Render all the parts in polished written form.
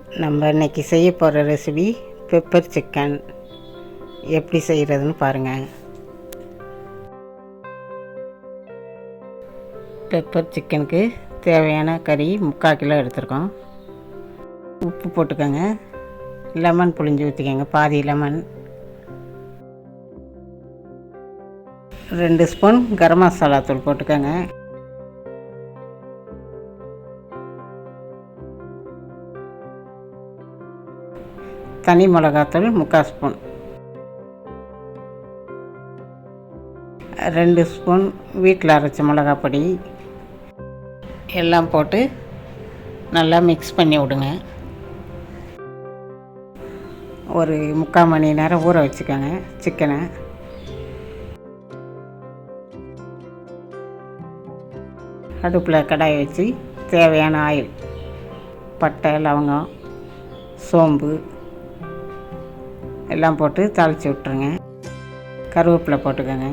நம்ம இன்றைக்கி செய்ய போகிற ரெசிபி பெப்பர் சிக்கன். எப்படி செய்கிறதுன்னு பாருங்கள். பெப்பர் சிக்கனுக்கு தேவையான கறி 3/4 கிலோ எடுத்துருக்கோம். உப்பு போட்டுக்கோங்க. லெமன் புழிஞ்சு ஊற்றிக்கோங்க, பாதி லெமன். 2 ஸ்பூன் கரம் மசாலா தூள் போட்டுக்கோங்க. தனி மிளகாத்தூள் 3/4 ஸ்பூன். 2 ஸ்பூன் வீட்டில் அரைச்ச மிளகாய் பொடி எல்லாம் போட்டு நல்லா மிக்ஸ் பண்ணி விடுங்க. ஒரு 3/4 மணி நேரம் ஊற வச்சுக்கோங்க சிக்கனை. அடுப்பில் கடாயை வச்சு தேவையான ஆயில், பட்டை, லவங்கம், சோம்பு எல்லாம் போட்டு தாளித்து விட்ருங்க. கருவேப்பிலை போட்டுக்கோங்க.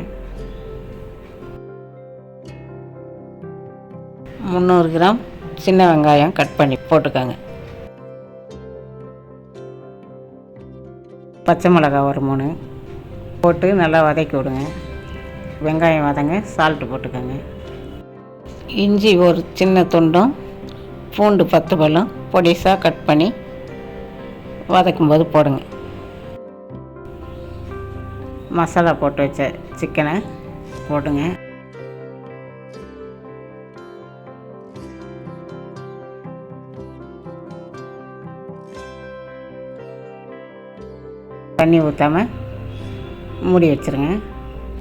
300 கிராம் சின்ன வெங்காயம் கட் பண்ணி போட்டுக்கோங்க. பச்சை மிளகாய் ஒரு 3 போட்டு நல்லா வதக்கி விடுங்க. வெங்காயம் வதங்க, சால்ட்டு போட்டுக்கோங்க. இஞ்சி ஒரு சின்ன துண்டும், பூண்டு 10 பல்லும் பொடிசாக கட் பண்ணி வதக்கும்போது போடுங்க. மசாலா போட்டு வச்ச சிக்கனை போடுங்க. தண்ணி ஊற்றாமல் மூடி வச்சுருங்க.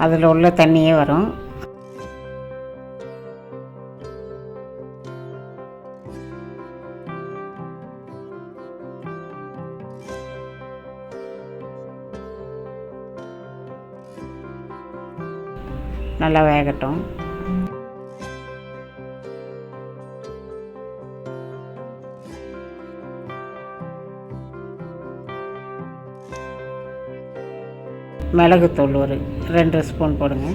அதில் உள்ள தண்ணியே வரும். நல்லா வேகட்டும். மிளகுத்தூள் ஒரு 2 ஸ்பூன் போடுங்க.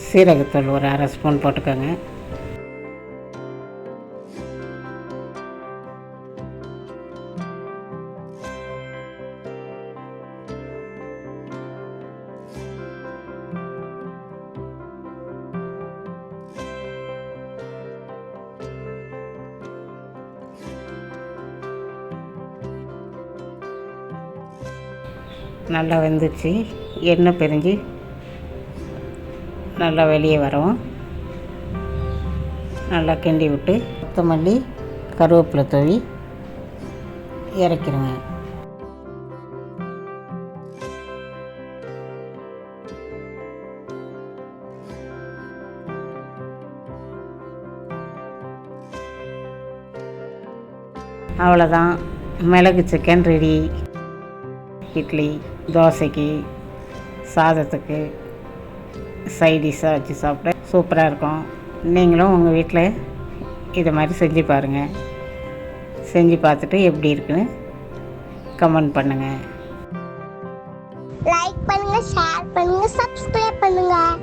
சீரகத்தூள் ஒரு 1/2 ஸ்பூன் போட்டுக்கோங்க. நல்லா வெந்துச்சு. எண்ணெய் பிரிஞ்சு நல்லா வெளியே வரும். நல்லா கிண்டி விட்டு கொத்தமல்லி, கருவேப்பிலை தூவி இறக்கிடுங்க. அவ்வளோதான், மிளகு சிக்கன் ரெடி. இட்லி, தோசைக்கு, சாதத்துக்கு சைடிஷாக வச்சு சாப்பிட சூப்பராக இருக்கும். நீங்களும் உங்கள் வீட்டில் இதை மாதிரி செஞ்சு பாருங்கள். செஞ்சு பார்த்துட்டு எப்படி இருக்குன்னு கமெண்ட் பண்ணுங்கள். லைக் பண்ணுங்கள், ஷேர் பண்ணுங்கள், சப்ஸ்கிரைப் பண்ணுங்கள்.